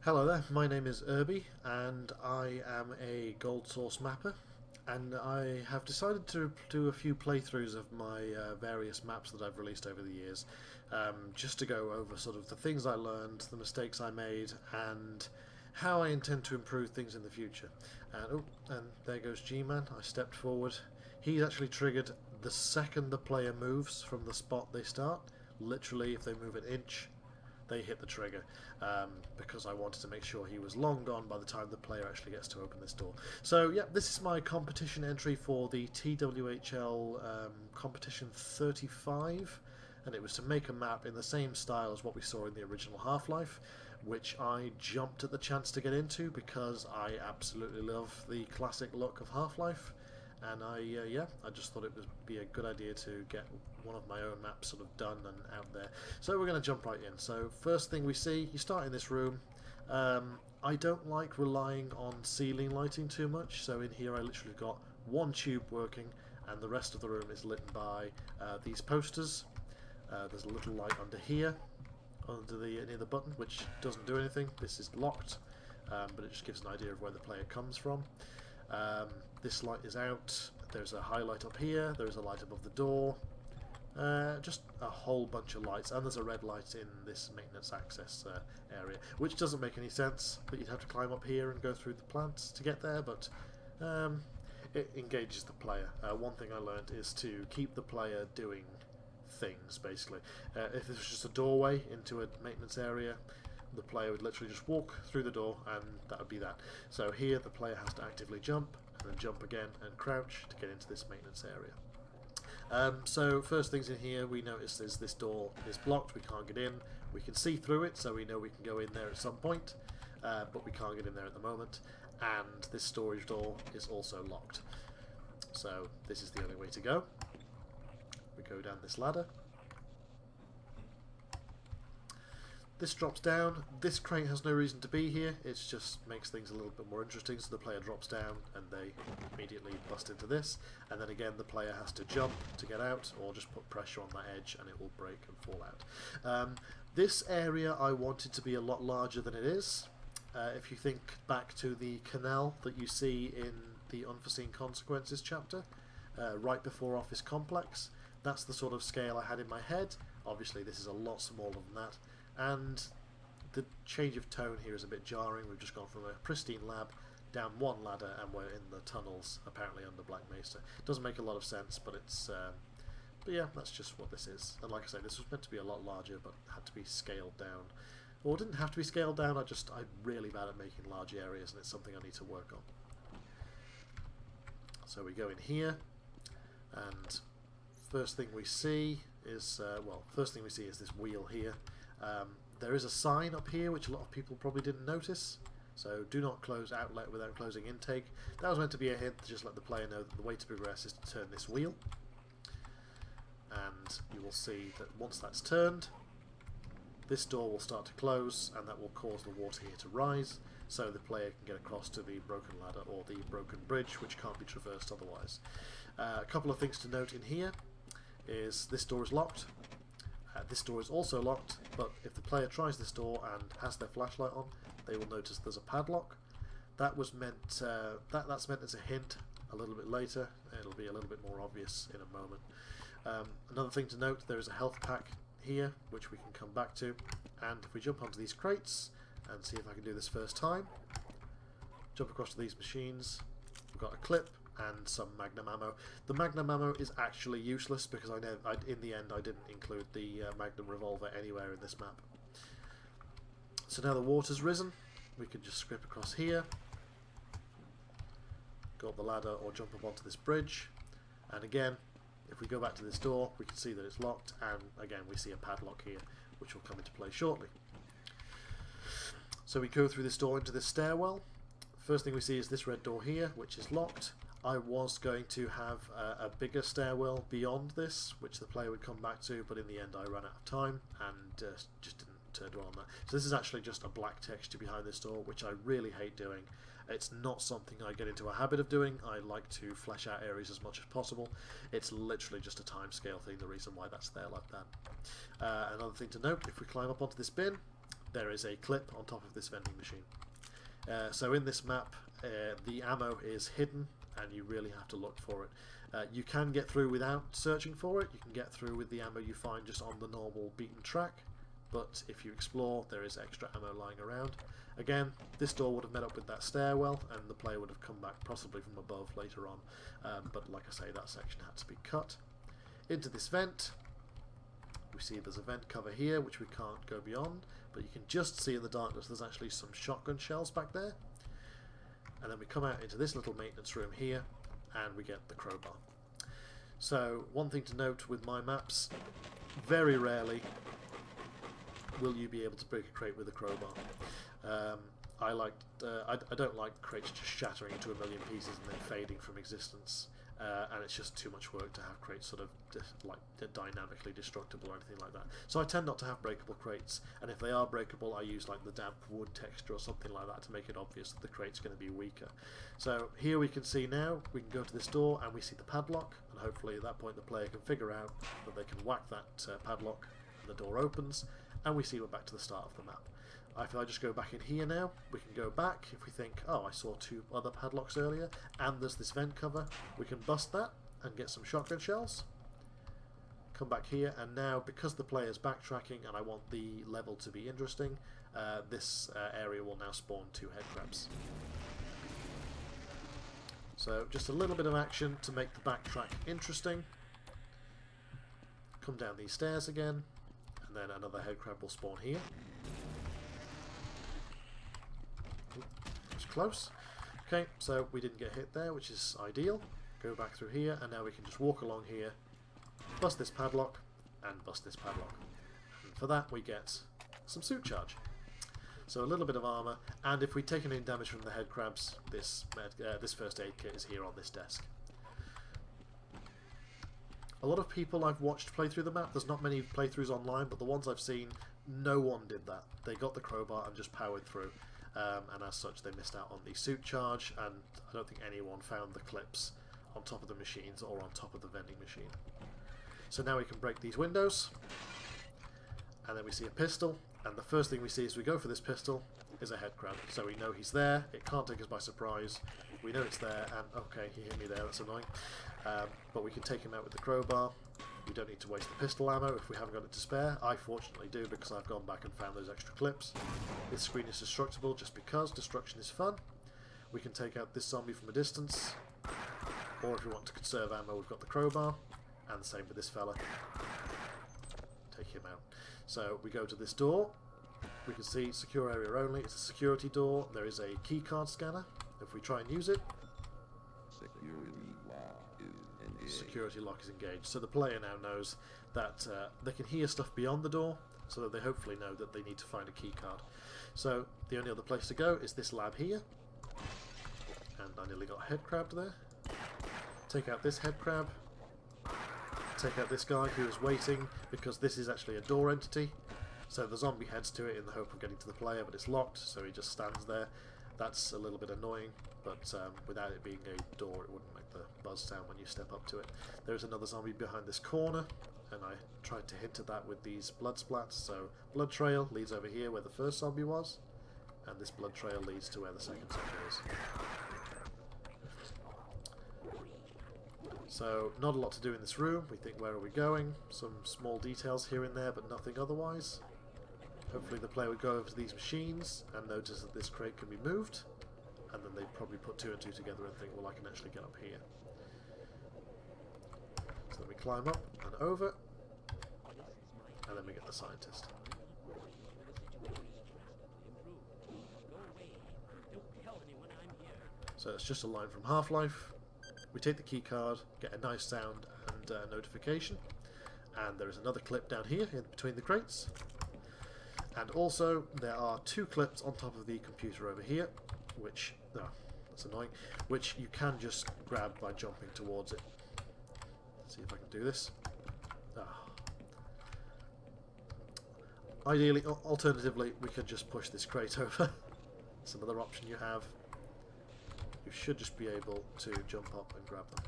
Hello there, my name is Irby and I am a gold source mapper, and I have decided to do a few playthroughs of my various maps that I've released over the years, just to go over sort of the things I learned, the mistakes I made, and how I intend to improve things in the future. And there goes G-Man. I stepped forward. He's actually triggered the second the player moves from the spot they start. Literally, if they move an inch, they hit the trigger, because I wanted to make sure he was long gone by the time the player actually gets to open this door. So yeah, this is my competition entry for the TWHL competition 35, and it was to make a map in the same style as what we saw in the original Half-Life, which I jumped at the chance to get into because I absolutely love the classic look of Half-Life. And I just thought it would be a good idea to get one of my own maps sort of done and out there. So we're going to jump right in. So first thing we see, you start in this room. I don't like relying on ceiling lighting too much, so in here I literally got one tube working, and the rest of the room is lit by these posters. There's a little light under here, under the near the button, which doesn't do anything. This is locked, but it just gives an idea of where the player comes from. This light is out. There's a highlight up here. There's a light above the door. Just a whole bunch of lights, and there's a red light in this maintenance access area, which doesn't make any sense, but you'd have to climb up here and go through the plants to get there, but it engages the player. One thing I learned is to keep the player doing things, basically. If this was just a doorway into a maintenance area, the player would literally just walk through the door and that would be that. So here the player has to actively jump, and then jump again and crouch to get into this maintenance area. So first things in here, we notice is this door is blocked, we can't get in. We can see through it, so we know we can go in there at some point, but we can't get in there at the moment. And this storage door is also locked. So this is the only way to go. We go down this ladder. This drops down. This crate has no reason to be here, it just makes things a little bit more interesting, so the player drops down and they immediately bust into this, and then again the player has to jump to get out, or just put pressure on that edge and it will break and fall out. This area I wanted to be a lot larger than it is. If you think back to the canal that you see in the Unforeseen Consequences chapter, right before Office Complex, that's the sort of scale I had in my head. Obviously this is a lot smaller than that, and the change of tone here is a bit jarring. We've just gone from a pristine lab down one ladder and we're in the tunnels apparently under Black Mesa. Doesn't make a lot of sense, but it's but yeah, that's just what this is. And like I say, this was meant to be a lot larger but had to be scaled down. Or didn't have to be scaled down, I'm really bad at making large areas and it's something I need to work on. So we go in here, and first thing we see is this wheel here. There is a sign up here which a lot of people probably didn't notice. So do not close outlet without closing intake. That was meant to be a hint to just let the player know that the way to progress is to turn this wheel. And you will see that once that's turned, this door will start to close, and that will cause the water here to rise, so the player can get across to the broken ladder or the broken bridge, which can't be traversed otherwise. A couple of things to note in here is this door is locked. This door is also locked, but if the player tries this door and has their flashlight on, they will notice there's a padlock. That was meant that's meant as a hint a little bit later. It'll be a little bit more obvious in a moment. Another thing to note, there is a health pack here which we can come back to, and if we jump onto these crates and see if I can do this first time, jump across to these machines, we've got a clip and some magnum ammo. The magnum ammo is actually useless because in the end I didn't include the magnum revolver anywhere in this map. So now the water's risen, we can just scrape across here, go up the ladder or jump up onto this bridge, and again if we go back to this door we can see that it's locked, and again we see a padlock here which will come into play shortly. So we go through this door into this stairwell. First thing we see is this red door here which is locked. I was going to have a bigger stairwell beyond this, which the player would come back to, but in the end I ran out of time and just didn't dwell on that. So this is actually just a black texture behind this door, which I really hate doing. It's not something I get into a habit of doing. I like to flesh out areas as much as possible. It's literally just a timescale thing, the reason why that's there like that. Another thing to note, if we climb up onto this bin, there is a clip on top of this vending machine. So in this map, the ammo is hidden, and you really have to look for it. You can get through without searching for it. You can get through with the ammo you find just on the normal beaten track, but if you explore, there is extra ammo lying around. Again, this door would have met up with that stairwell, and the player would have come back possibly from above later on, but like I say, that section had to be cut. Into this vent, we see there's a vent cover here which we can't go beyond, but you can just see in the darkness there's actually some shotgun shells back there. And then we come out into this little maintenance room here, and we get the crowbar. So one thing to note with my maps, very rarely will you be able to break a crate with a crowbar. I don't like crates just shattering into a million pieces and then fading from existence, and it's just too much work to have crates sort of like dynamically destructible or anything like that. So I tend not to have breakable crates, and if they are breakable, I use like the damp wood texture or something like that to make it obvious that the crate's going to be weaker. So here we can see now, we can go to this door and we see the padlock, and hopefully at that point the player can figure out that they can whack that padlock and the door opens, and we see we're back to the start of the map. If I just go back in here now, we can go back. If we think, oh, I saw 2 other padlocks earlier, and there's this vent cover, we can bust that and get some shotgun shells. Come back here, and now, because the player's backtracking and I want the level to be interesting, this area will now spawn 2 head crabs. So, just a little bit of action to make the backtrack interesting. Come down these stairs again, and then another head crab will spawn here. Close. Okay, so we didn't get hit there, which is ideal. Go back through here, and now we can just walk along here, bust this padlock, and bust this padlock. And for that we get some suit charge. So a little bit of armour, and if we've taken any damage from the head crabs, this first aid kit is here on this desk. A lot of people I've watched play through the map, there's not many playthroughs online, but the ones I've seen, no one did that. They got the crowbar and just powered through. And as such they missed out on the suit charge, and I don't think anyone found the clips on top of the machines or on top of the vending machine. So now we can break these windows, and then we see a pistol, and the first thing we see as we go for this pistol is a head crab. So we know he's there, it can't take us by surprise, we know it's there, and okay, he hit me there, that's annoying. But we can take him out with the crowbar. We don't need to waste the pistol ammo if we haven't got it to spare. I fortunately do, because I've gone back and found those extra clips. This screen is destructible just because destruction is fun. We can take out this zombie from a distance, or if we want to conserve ammo, we've got the crowbar, and the same with this fella. Take him out. So we go to this door. We can see secure area only. It's a security door. There is a keycard scanner. If we try and use it, security lock is engaged. So the player now knows that they can hear stuff beyond the door, so that they hopefully know that they need to find a key card. So the only other place to go is this lab here, and I nearly got head crabbed there. Take out this head crab, take out this guy who is waiting, because this is actually a door entity, so the zombie heads to it in the hope of getting to the player, but it's locked, so he just stands there. That's a little bit annoying, but without it being a door, it wouldn't make the buzz sound when you step up to it. There's another zombie behind this corner, and I tried to hint at that with these blood splats. So blood trail leads over here where the first zombie was, and this blood trail leads to where the second zombie is. So not a lot to do in this room. We think, where are we going? Some small details here and there, but nothing otherwise. Hopefully the player would go over to these machines and notice that this crate can be moved, and then they'd probably put 2 and 2 together and think, well, I can actually get up here. So then we climb up and over, and then we get the scientist. So it's just a line from Half-Life. We take the key card, get a nice sound and notification, and there is another clip down here in between the crates. And also, there are 2 clips on top of the computer over here, which, that's annoying, which you can just grab by jumping towards it. Let's see if I can do this. Ideally, alternatively, we could just push this crate over. It's another option you have. You should just be able to jump up and grab them.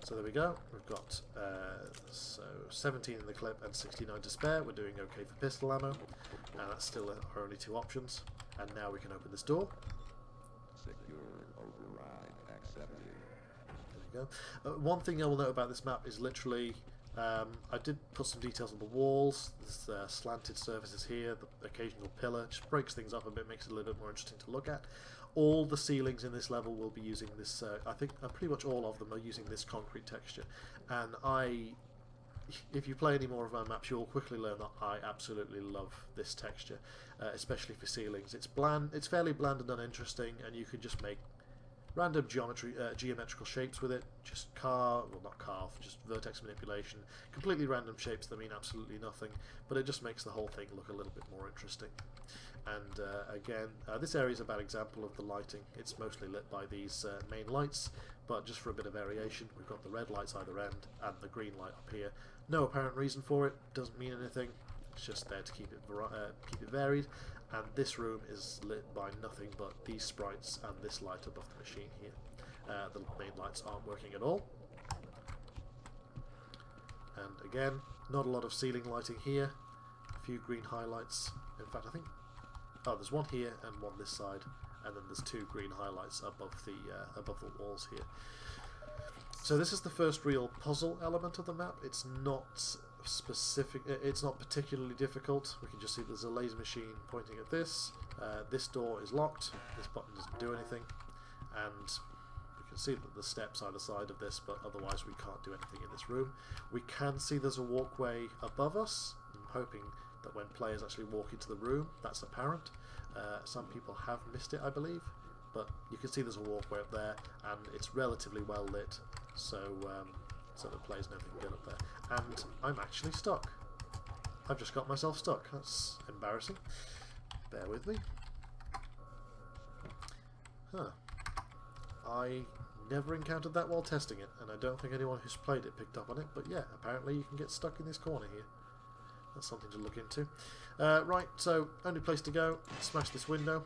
So there we go. We've got 17 in the clip and 69 to spare. We're doing okay for pistol ammo, and that's still our only 2 options. And now we can open this door. Secure override accepted. There we go. One thing I will note about this map is literally, I did put some details on the walls. There's slanted surfaces here, the occasional pillar. Just breaks things up a bit, makes it a little bit more interesting to look at. All the ceilings in this level will be using this, I think pretty much all of them are using this concrete texture. And if you play any more of my maps, you'll quickly learn that I absolutely love this texture, especially for ceilings. It's bland, it's fairly bland and uninteresting, and you can just make random geometrical shapes with it. Just just vertex manipulation. Completely random shapes that mean absolutely nothing, but it just makes the whole thing look a little bit more interesting. And again, this area is a bad example of the lighting. It's mostly lit by these main lights, but just for a bit of variation, we've got the red lights either end and the green light up here. No apparent reason for it, doesn't mean anything, it's just there to keep it varied. And this room is lit by nothing but these sprites and this light above the machine here. The main lights aren't working at all. And again, not a lot of ceiling lighting here. A few green highlights. In fact, I think... Oh, there's one here and one this side, and then there's 2 green highlights above the walls here. So this is the first real puzzle element of the map. It's not specific. It's not particularly difficult. We can just see there's a laser machine pointing at this. This door is locked. This button doesn't do anything, and we can see that the steps either side of this, but otherwise we can't do anything in this room. We can see there's a walkway above us. I'm hoping that when players actually walk into the room, that's apparent. Some people have missed it, I believe, but you can see there's a walkway up there, and it's relatively well lit, so the players know they can get up there. And I'm actually stuck. I've just got myself stuck. That's embarrassing. Bear with me. Huh. I never encountered that while testing it, and I don't think anyone who's played it picked up on it, but yeah, apparently you can get stuck in this corner here. That's something to look into. Right, so only place to go, smash this window.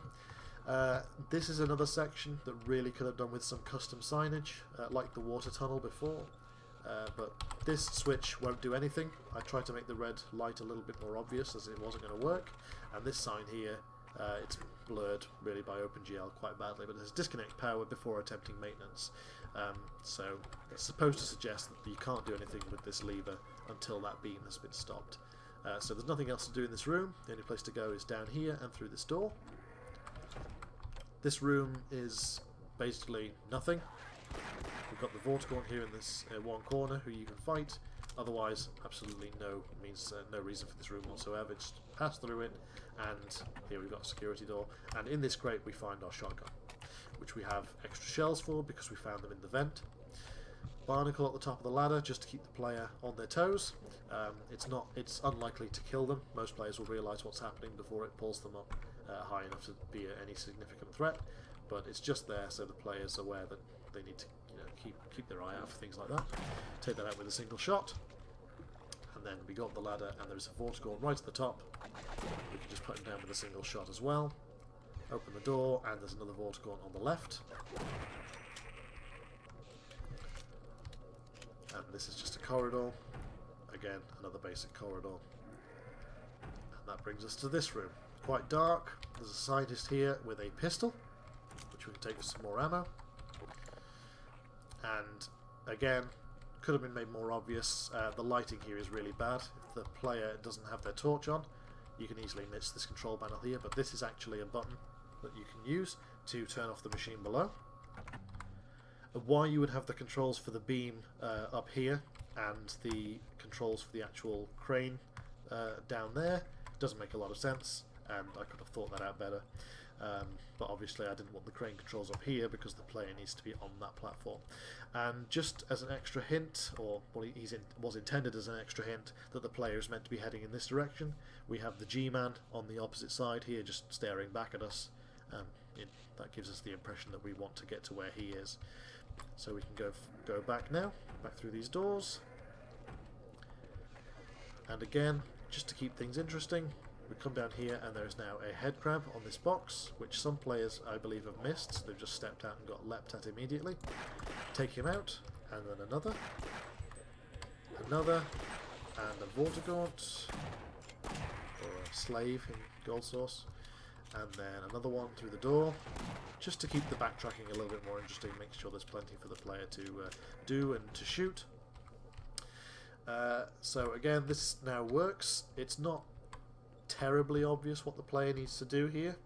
This is another section that really could have done with some custom signage, like the water tunnel before. But this switch won't do anything. I tried to make the red light a little bit more obvious, as it wasn't going to work. And this sign here, it's blurred really by OpenGL quite badly, but it says disconnect power before attempting maintenance. So it's supposed to suggest that you can't do anything with this lever until that beam has been stopped. So there's nothing else to do in this room. The only place to go is down here and through this door. This room is basically nothing. We've got the Vortigaunt here in this one corner who you can fight. Otherwise, absolutely no reason for this room whatsoever. Just pass through it, and here we've got a security door. And in this crate we find our shotgun, which we have extra shells for because we found them in the vent. Barnacle at the top of the ladder just to keep the player on their toes. It's unlikely to kill them. Most players will realise what's happening before it pulls them up high enough to be any significant threat. But it's just there so the player's aware that they need to keep their eye out for things like that. Take that out with a single shot. And then we go up the ladder and there's a Vortigaunt right at the top. We can just put him down with a single shot as well. Open the door and there's another Vortigaunt on the left. And this is just a corridor. Again, another basic corridor. And that brings us to this room. Quite dark. There's a scientist here with a pistol, which we can take with some more ammo. And again, could have been made more obvious. The lighting here is really bad. If the player doesn't have their torch on, you can easily miss this control panel here, but this is actually a button that you can use to turn off the machine below. Why you would have the controls for the beam up here and the controls for the actual crane down there doesn't make a lot of sense, and I could have thought that out better. But obviously I didn't want the crane controls up here because the player needs to be on that platform. And just as an extra hint, or well, was intended as an extra hint that the player is meant to be heading in this direction, we have the G-Man on the opposite side here just staring back at us. That gives us the impression that we want to get to where he is. So we can go back now, back through these doors. And again, just to keep things interesting, we come down here and there is now a head crab on this box, which some players, I believe, have missed. So they've just stepped out and got leapt at immediately. Take him out, and then another, and a Vortigaunt, or a slave in Gold Source, and then another one through the door, just to keep the backtracking a little bit more interesting, make sure there's plenty for the player to do and to shoot. So again, this now works. It's not terribly obvious what the player needs to do here,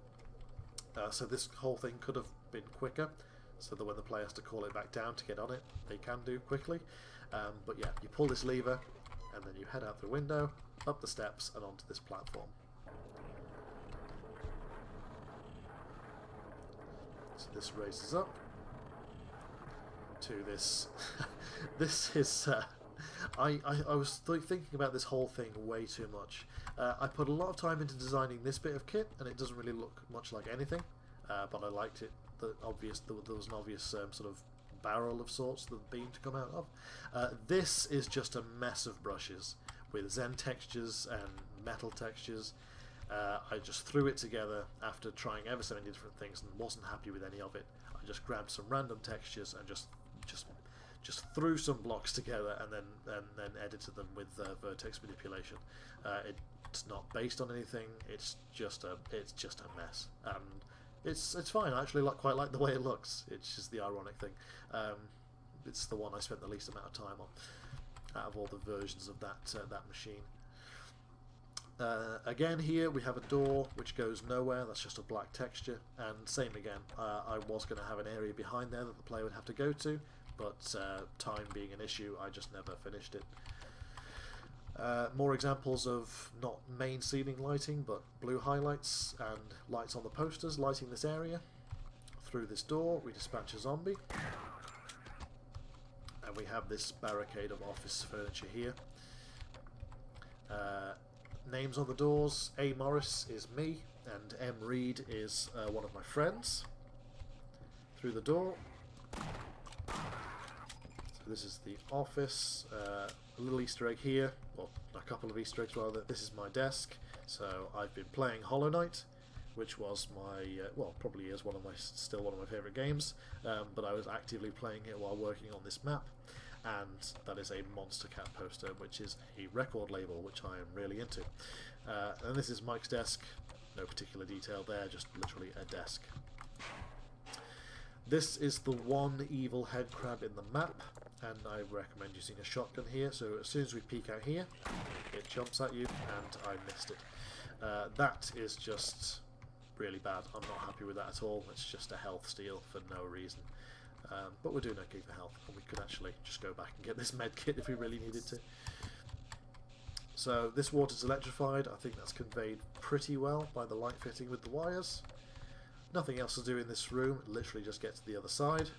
so this whole thing could have been quicker, so that when the player has to call it back down to get on it, they can do quickly. But yeah, you pull this lever, and then you head out the window, up the steps, and onto this platform. So this raises up to this. This is. I was thinking about this whole thing way too much. I put a lot of time into designing this bit of kit, and it doesn't really look much like anything. But I liked it. There was an obvious sort of barrel of sorts, the beam to come out of. This is just a mess of brushes with Zen textures and metal textures. I just threw it together after trying ever so many different things and wasn't happy with any of it. I just grabbed some random textures and just threw some blocks together and then edited them with vertex manipulation. It's not based on anything. It's just a mess, and it's fine. I actually quite like the way it looks. It's just the ironic thing. It's the one I spent the least amount of time on out of all the versions of that machine. Again, here we have a door which goes nowhere. That's just a black texture, and same again. I was going to have an area behind there that the player would have to go to, but time being an issue, I just never finished it. More examples of not main ceiling lighting, but blue highlights and lights on the posters lighting this area. Through this door, we dispatch a zombie, and we have this barricade of office furniture here. Names on the doors: A. Morris is me, and M. Reed is one of my friends. Through the door. So this is the office. A little Easter egg here, or a couple of Easter eggs rather. This is my desk. So I've been playing Hollow Knight, which was my well, probably is still one of my favourite games. But I was actively playing it while working on this map. And that is a Monster Cat poster, which is a record label, which I am really into. And this is Mike's desk. No particular detail there, just literally a desk. This is the one evil head crab in the map, and I recommend using a shotgun here. So as soon as we peek out here, it jumps at you, and I missed it. That is just really bad. I'm not happy with that at all. It's just a health steal for no reason. But we're doing okay for health, and we could actually just go back and get this med kit if we really needed to. So this water's electrified. I think that's conveyed pretty well by the light fitting with the wires. Nothing else to do in this room. Literally just get to the other side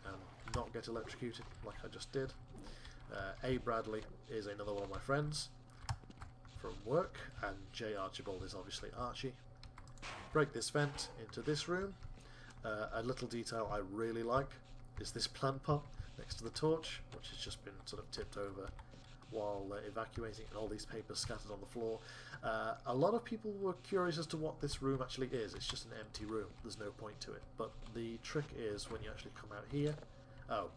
and not get electrocuted like I just did. A. Bradley is another one of my friends from work, and J. Archibald is obviously Archie. Break this vent into this room. A little detail I really like is this plant pot next to the torch, which has just been sort of tipped over while evacuating, and all these papers scattered on the floor. A lot of people were curious as to what this room actually is. It's just an empty room. There's no point to it. But the trick is when you actually come out here. Oh.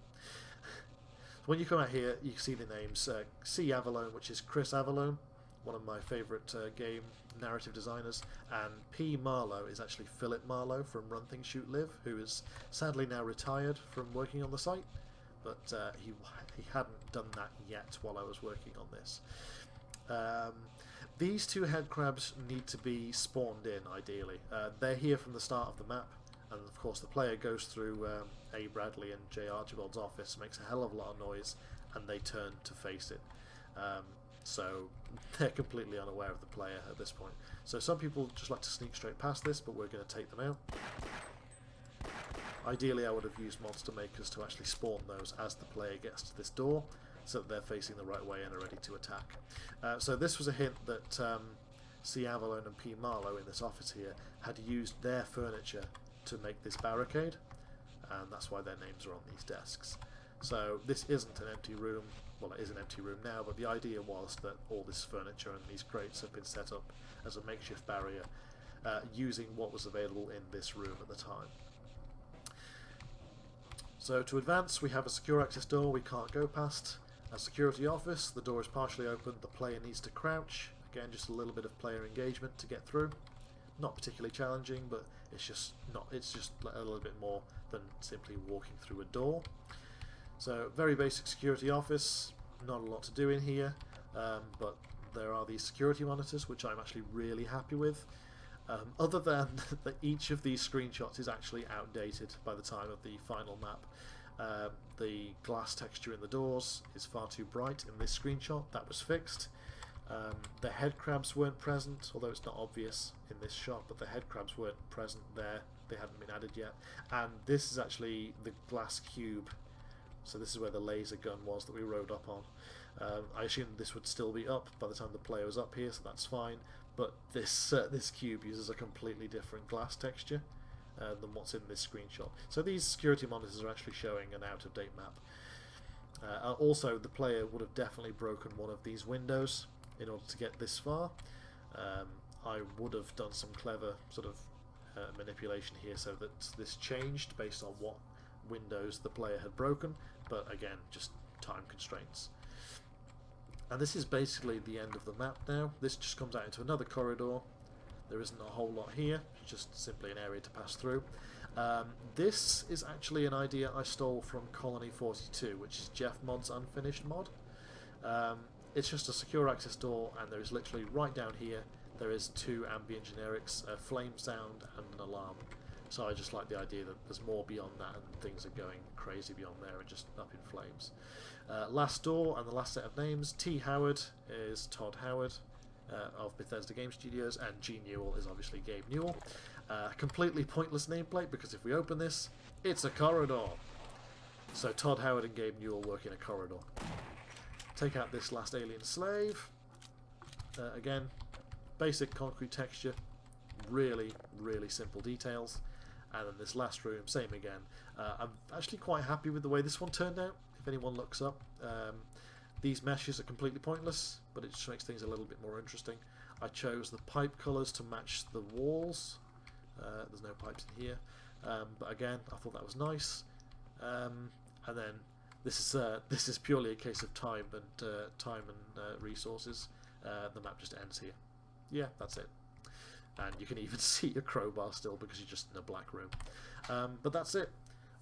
When you come out here, you see the names C. Avalone, which is Chris Avalone, one of my favourite game narrative designers, and P. Marlowe is actually Philip Marlowe from Run Things Shoot Live, who is sadly now retired from working on the site, but he hadn't done that yet while I was working on this. These two head crabs need to be spawned in, ideally. They're here from the start of the map, and of course the player goes through A. Bradley and J. Archibald's office, makes a hell of a lot of noise, and they turn to face it. So they're completely unaware of the player at this point. So some people just like to sneak straight past this, but we're going to take them out. Ideally I would have used monster makers to actually spawn those as the player gets to this door, so that they're facing the right way and are ready to attack. So this was a hint that C. Avalone and P. Marlowe in this office here had used their furniture to make this barricade, and that's why their names are on these desks. So this isn't an empty room. Well, it is an empty room now, but the idea was that all this furniture and these crates have been set up as a makeshift barrier using what was available in this room at the time. So to advance, we have a secure access door we can't go past. A security office, the door is partially open, the player needs to crouch. Again, just a little bit of player engagement to get through. Not particularly challenging, but it's just a little bit more than simply walking through a door. So very basic security office, not a lot to do in here, but there are these security monitors which I'm actually really happy with. Other than that each of these screenshots is actually outdated by the time of the final map. The glass texture in the doors is far too bright in this screenshot. That was fixed. The head crabs weren't present, although it's not obvious in this shot, but the head crabs weren't present there. They hadn't been added yet. And this is actually the glass cube. So this is where the laser gun was that we rode up on. I assumed this would still be up by the time the player was up here, so that's fine. But this cube uses a completely different glass texture than what's in this screenshot. So these security monitors are actually showing an out-of-date map. Also, the player would have definitely broken one of these windows in order to get this far. I would have done some clever sort of manipulation here so that this changed based on what windows the player had broken, but again, just time constraints. And this is basically the end of the map now. This just comes out into another corridor. There isn't a whole lot here, it's just simply an area to pass through. This is actually an idea I stole from Colony 42, which is Jeff Mod's unfinished mod. It's just a secure access door, and there is literally right down here, there is 2 ambient generics, a flame sound and an alarm. So I just like the idea that there's more beyond that and things are going crazy beyond there and just up in flames. Last door and the last set of names. T. Howard is Todd Howard of Bethesda Game Studios, and G. Newell is obviously Gabe Newell. Completely pointless nameplate because if we open this, it's a corridor. So Todd Howard and Gabe Newell work in a corridor. Take out this last alien slave. Again, basic concrete texture, really simple details. And then this last room, same again. I'm actually quite happy with the way this one turned out. If anyone looks up, these meshes are completely pointless, but it just makes things a little bit more interesting. I chose the pipe colours to match the walls. There's no pipes in here, but again, I thought that was nice. And then this is purely a case of time and resources. The map just ends here. Yeah, that's it. And you can even see a crowbar still because you're just in a black room. But that's it.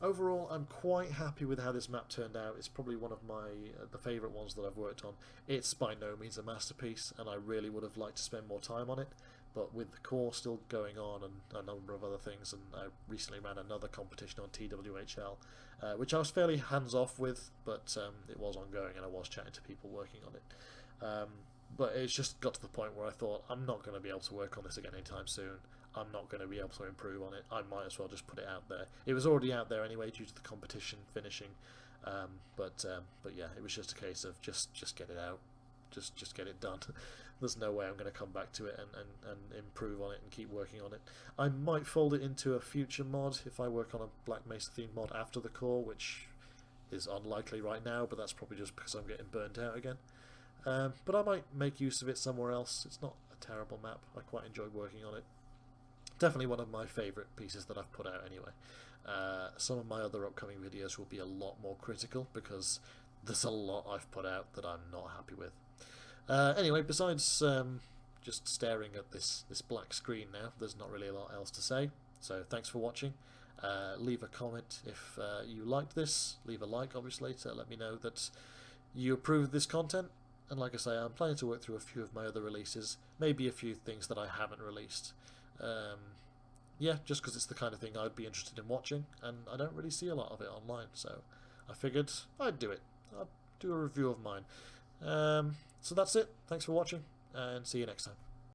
Overall, I'm quite happy with how this map turned out. It's probably one of my the favourite ones that I've worked on. It's by no means a masterpiece, and I really would have liked to spend more time on it. But with the core still going on and a number of other things, and I recently ran another competition on TWHL, which I was fairly hands-off with, but it was ongoing and I was chatting to people working on it. But it's just got to the point where I thought, I'm not going to be able to work on this again anytime soon. I'm not going to be able to improve on it. I might as well just put it out there. It was already out there anyway due to the competition finishing. But yeah, it was just a case of just get it out. Just get it done. There's no way I'm going to come back to it and improve on it and keep working on it. I might fold it into a future mod if I work on a Black Mesa themed mod after the core, which is unlikely right now, but that's probably just because I'm getting burnt out again. But I might make use of it somewhere else. It's not a terrible map. I quite enjoyed working on it. Definitely one of my favourite pieces that I've put out anyway. Some of my other upcoming videos will be a lot more critical because there's a lot I've put out that I'm not happy with. Anyway, besides just staring at this black screen now, there's not really a lot else to say. So thanks for watching. Leave a comment if you liked this. Leave a like, obviously, to let me know that you approve of this content. And like I say, I'm planning to work through a few of my other releases, maybe a few things that I haven't released. Yeah, just because it's the kind of thing I'd be interested in watching, and I don't really see a lot of it online, so I figured I'd do it. I'll do a review of mine. So that's it. Thanks for watching, and see you next time.